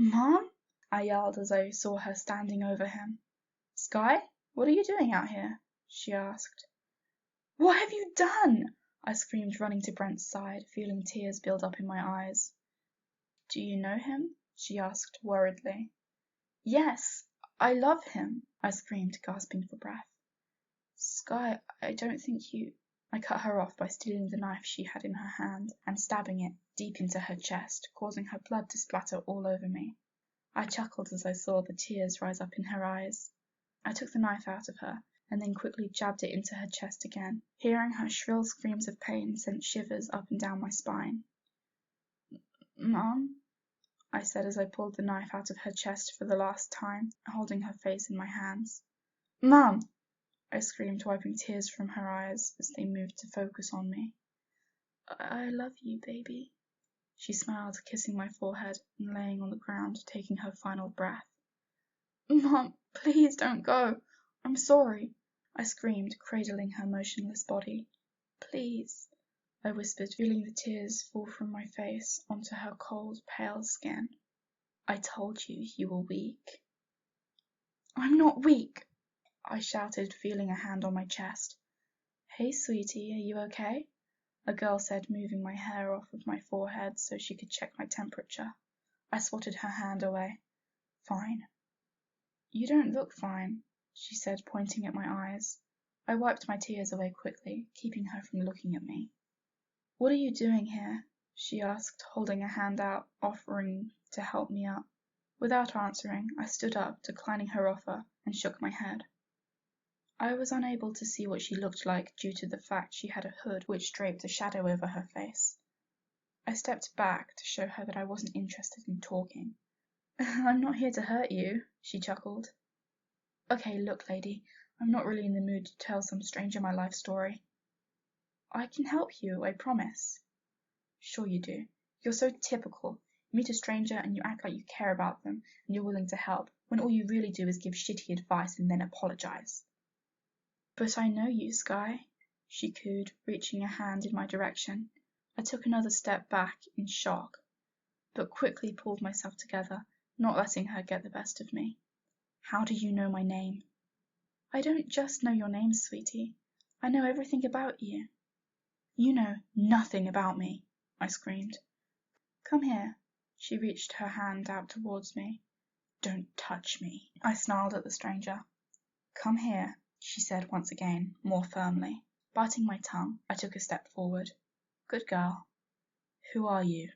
Mom? I yelled as I saw her standing over him. Sky, what are you doing out here? She asked. What have you done? I screamed, running to Brent's side, feeling tears build up in my eyes. Do you know him? She asked worriedly. Yes, I love him, I screamed, gasping for breath. Sky, I don't think you... I cut her off by stealing the knife she had in her hand and stabbing it deep into her chest, causing her blood to splatter all over me. I chuckled as I saw the tears rise up in her eyes. I took the knife out of her and then quickly jabbed it into her chest again. Hearing her shrill screams of pain sent shivers up and down my spine. Mom? I said as I pulled the knife out of her chest for the last time, holding her face in my hands. Mom! I screamed, wiping tears from her eyes as they moved to focus on me. I love you, baby. She smiled, kissing my forehead and laying on the ground, taking her final breath. Mom, please don't go. I'm sorry, I screamed, cradling her motionless body. Please, I whispered, feeling the tears fall from my face onto her cold, pale skin. I told you you were weak. I'm not weak, I shouted, feeling a hand on my chest. Hey, sweetie, are you okay? A girl said, moving my hair off of my forehead so she could check my temperature. I swatted her hand away. Fine. You don't look fine, she said, pointing at my eyes. I wiped my tears away quickly, keeping her from looking at me. What are you doing here? She asked, holding a hand out, offering to help me up. Without answering, I stood up, declining her offer, and shook my head. I was unable to see what she looked like due to the fact she had a hood which draped a shadow over her face. I stepped back to show her that I wasn't interested in talking. I'm not here to hurt you, she chuckled. Okay, look, lady, I'm not really in the mood to tell some stranger my life story. I can help you, I promise. Sure you do. You're so typical. You meet a stranger and you act like you care about them and you're willing to help, when all you really do is give shitty advice and then apologize. But I know you, Sky, she cooed, reaching a hand in my direction. I took another step back in shock, but quickly pulled myself together, not letting her get the best of me. How do you know my name? I don't just know your name, sweetie. I know everything about you. You know nothing about me, I screamed. Come here. She reached her hand out towards me. Don't touch me, I snarled at the stranger. Come here, she said once again, more firmly. Biting my tongue, I took a step forward. Good girl. Who are you?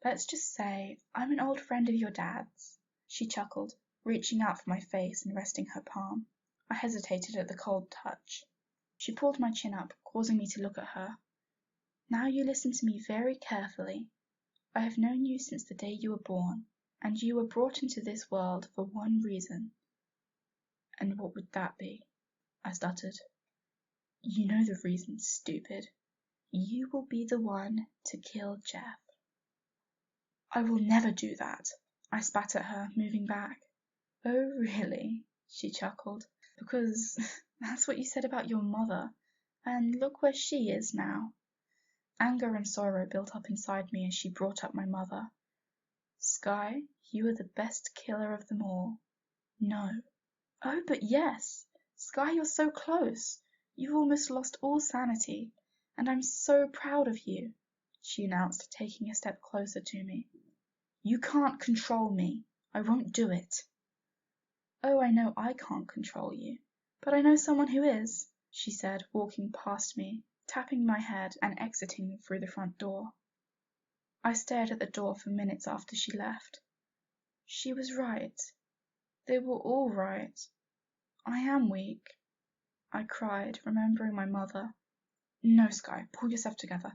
Let's just say I'm an old friend of your dad's. She chuckled, reaching out for my face and resting her palm. I hesitated at the cold touch. She pulled my chin up, causing me to look at her. Now you listen to me very carefully. I have known you since the day you were born, and you were brought into this world for one reason. And what would that be? I stuttered. You know the reason, stupid. You will be the one to kill Jeff. I will never do that, I spat at her, moving back. Oh, really? She chuckled. Because that's what you said about your mother, and look where she is now. Anger and sorrow built up inside me as she brought up my mother. Sky, you are the best killer of them all. No. Oh, but yes. Sky, you're so close. You've almost lost all sanity, and I'm so proud of you, she announced, taking a step closer to me. You can't control me. I won't do it. Oh, I know I can't control you, but I know someone who is, she said, walking past me, tapping my head and exiting through the front door. I stared at the door for minutes after she left. She was right. They were all right. I am weak, I cried, remembering my mother. No, Sky, pull yourself together.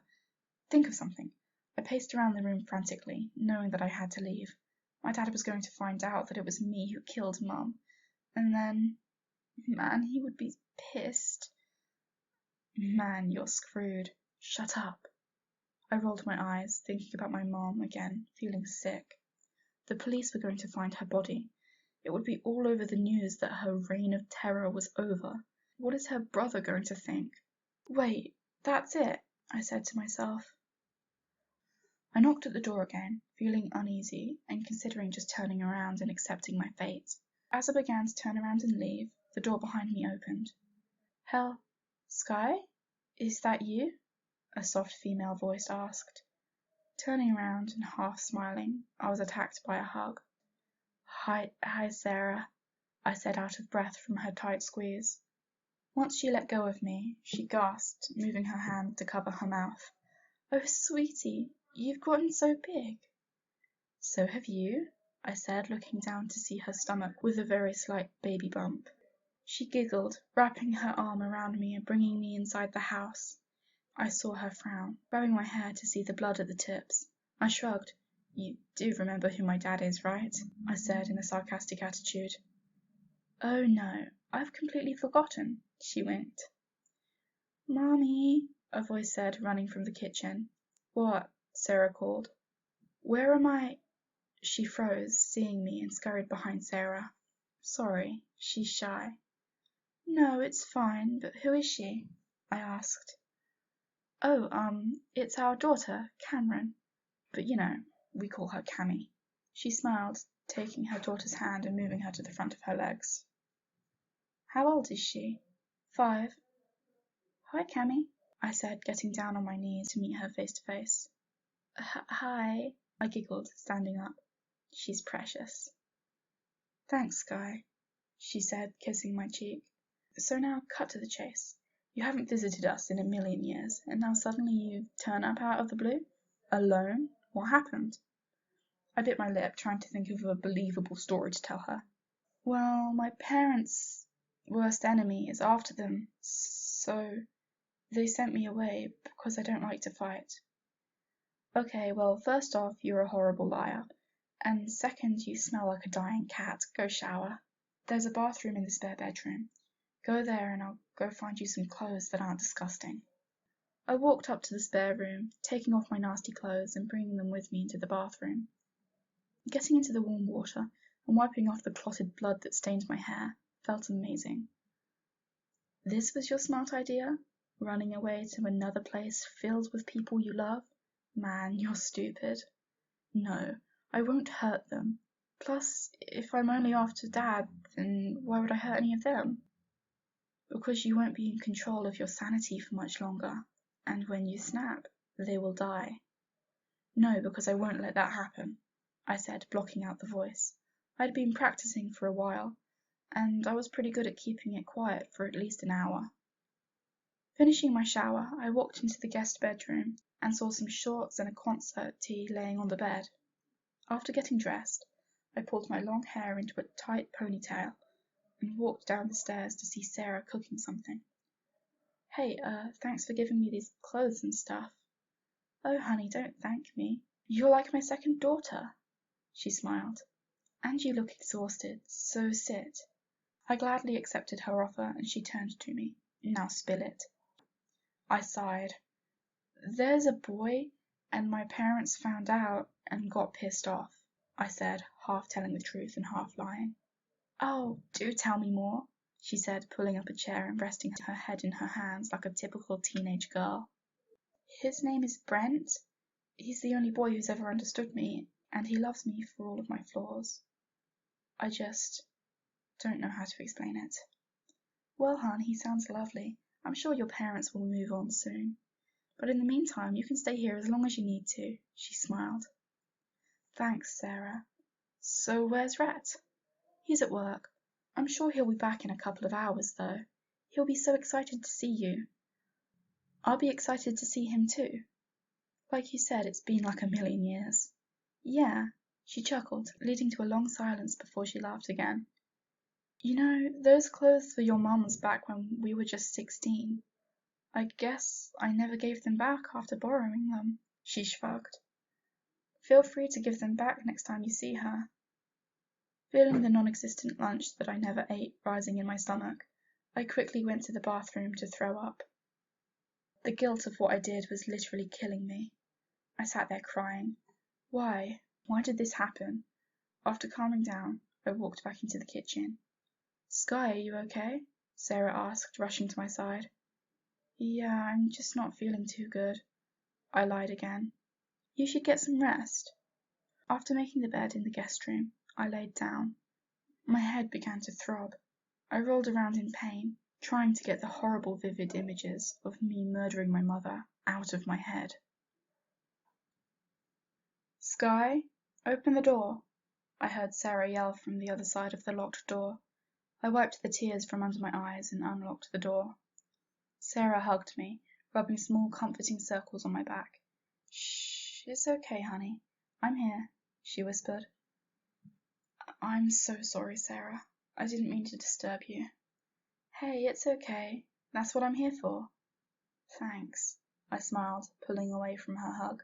Think of something. I paced around the room frantically, knowing that I had to leave. My dad was going to find out that it was me who killed Mum, and then... Man, he would be pissed. Man, you're screwed. Shut up. I rolled my eyes, thinking about my mom again, feeling sick. The police were going to find her body. It would be all over the news that her reign of terror was over. What is her brother going to think? Wait, that's it, I said to myself. I knocked at the door again, feeling uneasy and considering just turning around and accepting my fate. As I began to turn around and leave, the door behind me opened. "Hell, Sky? Is that you?" a soft female voice asked. Turning around and half smiling, I was attacked by a hug. Hi, Sarah," I said out of breath from her tight squeeze. Once she let go of me, she gasped, moving her hand to cover her mouth. "Oh, sweetie, you've gotten so big." "So have you," I said, looking down to see her stomach with a very slight baby bump. She giggled, wrapping her arm around me and bringing me inside the house. I saw her frown, grabbing my hair to see the blood at the tips. I shrugged. "You do remember who my dad is, right?" I said in a sarcastic attitude. "Oh no, I've completely forgotten," she winked. "Mommy," a voice said, running from the kitchen. "What?" Sarah called. "Where am I?" She froze, seeing me, and scurried behind Sarah. "Sorry, she's shy." "No, it's fine, but who is she?" I asked. "Oh, it's our daughter, Cameron, but we call her Cammy." She smiled, taking her daughter's hand and moving her to the front of her legs. "How old is she?" "5. "Hi, Cammy," I said, getting down on my knees to meet her face to face. "Hi," I giggled, standing up. "She's precious." "Thanks, Sky," she said, kissing my cheek. "So now cut to the chase. You haven't visited us in a million years, and now suddenly you turn up out of the blue? Alone? What happened?" I bit my lip, trying to think of a believable story to tell her. "Well, my parents' worst enemy is after them, so they sent me away because I don't like to fight." "Okay, well, first off, you're a horrible liar. And second, you smell like a dying cat. Go shower. There's a bathroom in the spare bedroom. Go there and I'll go find you some clothes that aren't disgusting." I walked up to the spare room, taking off my nasty clothes and bringing them with me into the bathroom. Getting into the warm water and wiping off the clotted blood that stained my hair felt amazing. "This was your smart idea? Running away to another place filled with people you love? Man, you're stupid." "No, I won't hurt them. Plus, if I'm only after Dad, then why would I hurt any of them?" "Because you won't be in control of your sanity for much longer, and when you snap, they will die." "No, because I won't let that happen," I said, blocking out the voice. I'd been practicing for a while, and I was pretty good at keeping it quiet for at least an hour. Finishing my shower, I walked into the guest bedroom and saw some shorts and a concert tee laying on the bed. After getting dressed, I pulled my long hair into a tight ponytail and walked down the stairs to see Sarah cooking something. "Hey, thanks for giving me these clothes and stuff." "Oh, honey, don't thank me. You're like my second daughter." She smiled. "And you look exhausted, so sit." I gladly accepted her offer and she turned to me. "Now spill it." I sighed. "There's a boy, and my parents found out and got pissed off," I said, half telling the truth and half lying. "Oh, do tell me more," she said, pulling up a chair and resting her head in her hands like a typical teenage girl. "His name is Brent. He's the only boy who's ever understood me, and he loves me for all of my flaws. I just don't know how to explain it." "Well, hon, he sounds lovely. I'm sure your parents will move on soon. But in the meantime, you can stay here as long as you need to," she smiled. "Thanks, Sarah. So where's Rhett?" "He's at work. I'm sure he'll be back in a couple of hours, though. He'll be so excited to see you." "I'll be excited to see him, too. Like you said, it's been like a million years." "Yeah," she chuckled, leading to a long silence before she laughed again. "You know, those clothes were your mum's back when we were just 16. I guess I never gave them back after borrowing them." She shrugged. "Feel free to give them back next time you see her." Feeling the non-existent lunch that I never ate rising in my stomach, I quickly went to the bathroom to throw up. The guilt of what I did was literally killing me. I sat there crying. Why? Why did this happen? After calming down, I walked back into the kitchen. "Sky, are you okay?" Sarah asked, rushing to my side. "Yeah, I'm just not feeling too good." I lied again. You should get some rest. After making the bed in the guest room, I laid down. My head began to throb. I rolled around in pain, trying to get the horrible vivid images of me murdering my mother out of my head. Sky, open the door, I heard Sarah yell from the other side of the locked door. I wiped the tears from under my eyes and unlocked the door. Sarah hugged me, rubbing small comforting circles on my back. Shh, it's okay, honey. I'm here, she whispered. I'm so sorry, Sarah. I didn't mean to disturb you. Hey, it's okay. That's what I'm here for. Thanks, I smiled, pulling away from her hug.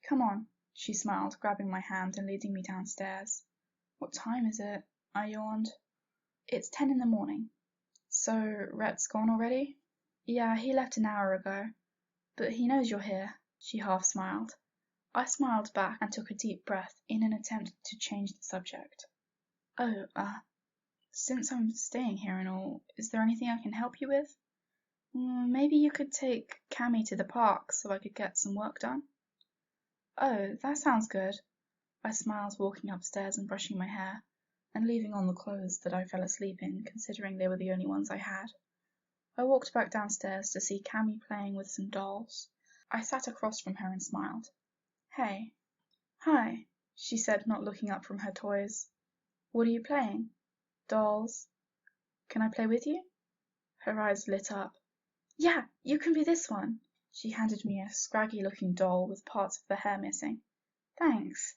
Come on, she smiled, grabbing my hand and leading me downstairs. What time is it? I yawned. It's 10 in the morning. So, Rhett's gone already? Yeah, he left an hour ago. But he knows you're here, she half smiled. I smiled back and took a deep breath in an attempt to change the subject. Oh, since I'm staying here and all, is there anything I can help you with? Maybe you could take Cammy to the park so I could get some work done. Oh, that sounds good. I smiled, walking upstairs and brushing my hair, and leaving on the clothes that I fell asleep in, considering they were the only ones I had. I walked back downstairs to see Cammy playing with some dolls. I sat across from her and smiled. Hey. Hi, she said, not looking up from her toys. What are you playing? Dolls. Can I play with you? Her eyes lit up. Yeah, you can be this one. She handed me a scraggy-looking doll with parts of the hair missing. Thanks.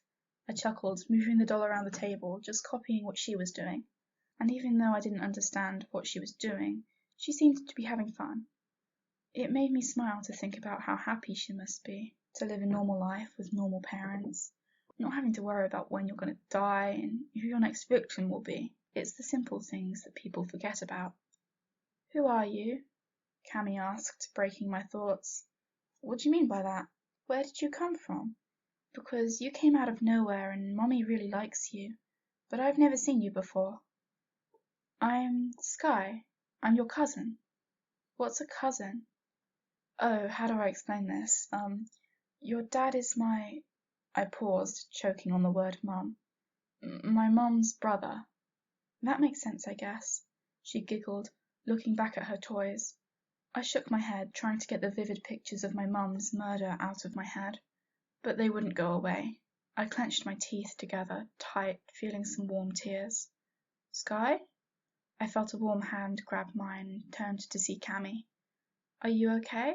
I chuckled, moving the doll around the table, just copying what she was doing. And even though I didn't understand what she was doing, she seemed to be having fun. It made me smile to think about how happy she must be to live a normal life with normal parents, not having to worry about when you're going to die and who your next victim will be. It's the simple things that people forget about. Who are you? Cammy asked, breaking my thoughts. What do you mean by that? Where did you come from? Because you came out of nowhere and Mommy really likes you, but I've never seen you before. I'm Sky. I'm your cousin. What's a cousin? Oh, how do I explain this? Your dad is my... I paused, choking on the word mum. My mum's brother. That makes sense, I guess. She giggled, looking back at her toys. I shook my head, trying to get the vivid pictures of my mum's murder out of my head. But they wouldn't go away. I clenched my teeth together, tight, feeling some warm tears. Sky? I felt a warm hand grab mine and turned to see Cammy. Are you okay?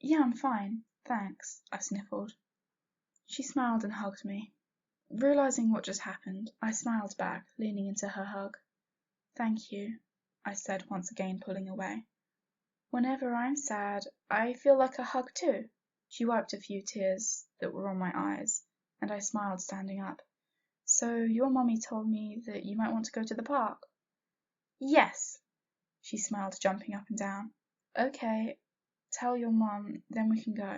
Yeah, I'm fine, thanks, I sniffled. She smiled and hugged me. Realizing what just happened, I smiled back, leaning into her hug. Thank you, I said, once again pulling away. Whenever I'm sad, I feel like a hug too. She wiped a few tears that were on my eyes, and I smiled, standing up. So your mommy told me that you might want to go to the park? Yes, she smiled, jumping up and down. Okay, tell your mom, then we can go.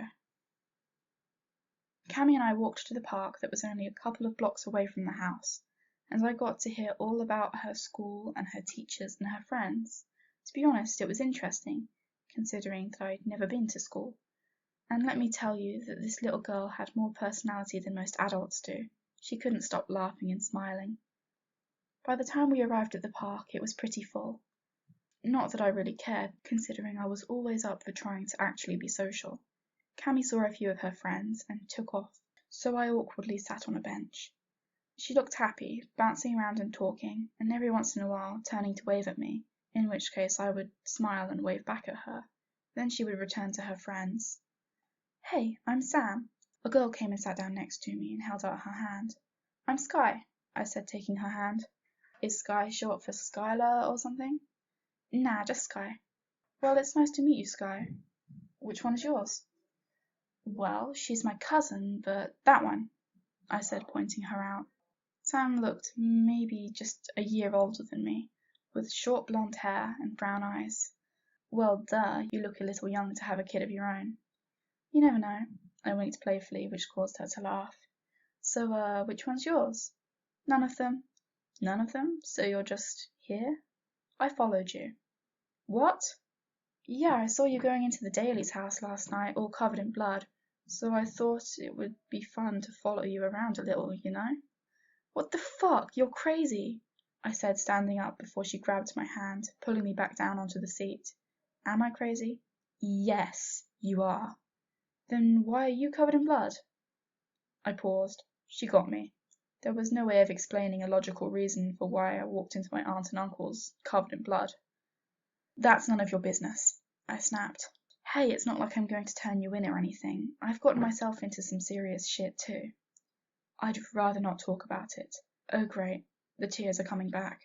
Cammy and I walked to the park that was only a couple of blocks away from the house, and I got to hear all about her school and her teachers and her friends. To be honest, it was interesting, considering that I'd never been to school. And let me tell you that this little girl had more personality than most adults do. She couldn't stop laughing and smiling. By the time we arrived at the park, it was pretty full. Not that I really cared, considering I was always up for trying to actually be social. Cammy saw a few of her friends and took off, so I awkwardly sat on a bench. She looked happy, bouncing around and talking, and every once in a while turning to wave at me, in which case I would smile and wave back at her. Then she would return to her friends. Hey, I'm Sam. A girl came and sat down next to me and held out her hand. I'm Sky, I said, taking her hand. Is Sky short for Skylar or something? Nah, just Sky. Well, it's nice to meet you, Sky. Which one is yours? Well, she's my cousin, but that one, I said, pointing her out. Sam looked maybe just a year older than me, with short blonde hair and brown eyes. Well, duh, you look a little young to have a kid of your own. You never know, I winked playfully, which caused her to laugh. So, which one's yours? None of them. None of them? So you're just here? I followed you. What? Yeah, I saw you going into the Daly's house last night, all covered in blood. So I thought it would be fun to follow you around a little, you know? What the fuck? You're crazy, I said, standing up before she grabbed my hand, pulling me back down onto the seat. Am I crazy? Yes, you are. Then why are you covered in blood? I paused. She got me. There was no way of explaining a logical reason for why I walked into my aunt and uncle's covered in blood. That's none of your business, I snapped. Hey, it's not like I'm going to turn you in or anything. I've gotten myself into some serious shit too. I'd rather not talk about it. Oh great, the tears are coming back.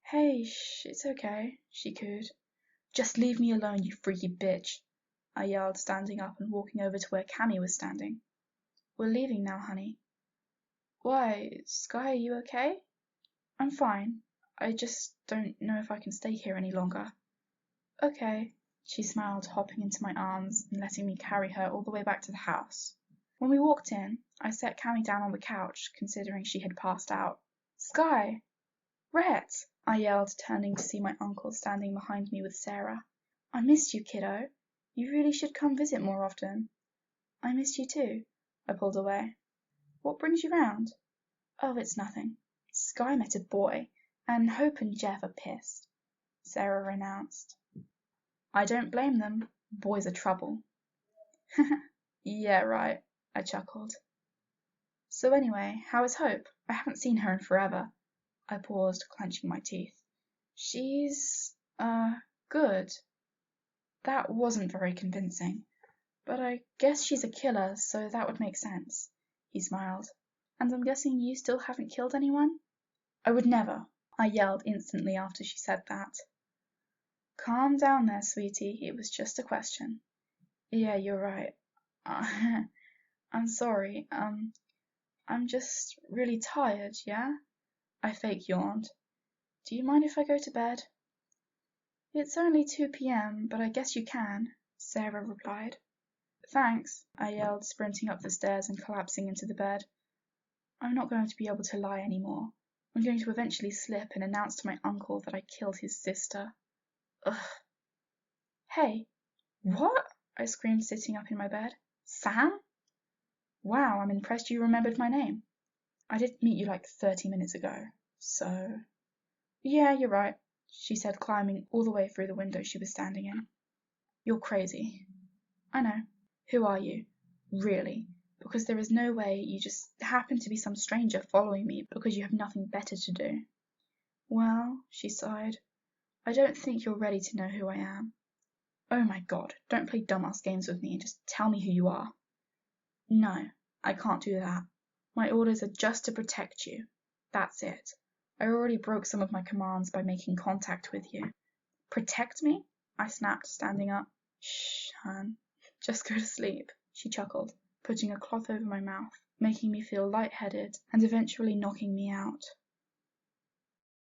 Hey, it's okay, she cooed. Just leave me alone, you freaky bitch, I yelled, standing up and walking over to where Cammy was standing. We're leaving now, honey. Why, Sky, are you okay? I'm fine. I just don't know if I can stay here any longer. Okay, she smiled, hopping into my arms and letting me carry her all the way back to the house. When we walked in, I set Cammy down on the couch, considering she had passed out. Sky! Rhett! I yelled, turning to see my uncle standing behind me with Sarah. I missed you, kiddo. You really should come visit more often. I missed you too. I pulled away. What brings you round? Oh, it's nothing. Sky met a boy, and Hope and Jeff are pissed, Sarah announced. I don't blame them. Boys are trouble. Yeah, right, I chuckled. So anyway, how is Hope? I haven't seen her in forever. I paused, clenching my teeth. She's, good. That wasn't very convincing, but I guess she's a killer, so that would make sense. He smiled. And I'm guessing you still haven't killed anyone? I would never, I yelled instantly after she said that. Calm down there, sweetie. It was just a question. Yeah, you're right. I'm sorry. I'm just really tired, yeah? I fake yawned. Do you mind if I go to bed? It's only 2 p.m., but I guess you can, Sarah replied. Thanks, I yelled, sprinting up the stairs and collapsing into the bed. I'm not going to be able to lie anymore. I'm going to eventually slip and announce to my uncle that I killed his sister. Ugh. Hey, what? I screamed, sitting up in my bed. Sam? Wow, I'm impressed you remembered my name. I did meet you like 30 minutes ago, so... Yeah, you're right, she said, climbing all the way through the window she was standing in. You're crazy. I know. Who are you? Really? Because there is no way you just happen to be some stranger following me because you have nothing better to do. Well, she sighed, I don't think you're ready to know who I am. Oh my god, don't play dumbass games with me and just tell me who you are. No, I can't do that. My orders are just to protect you. That's it. I already broke some of my commands by making contact with you. Protect me? I snapped, standing up. Shh, hon. Just go to sleep, she chuckled, putting a cloth over my mouth, making me feel lightheaded and eventually knocking me out.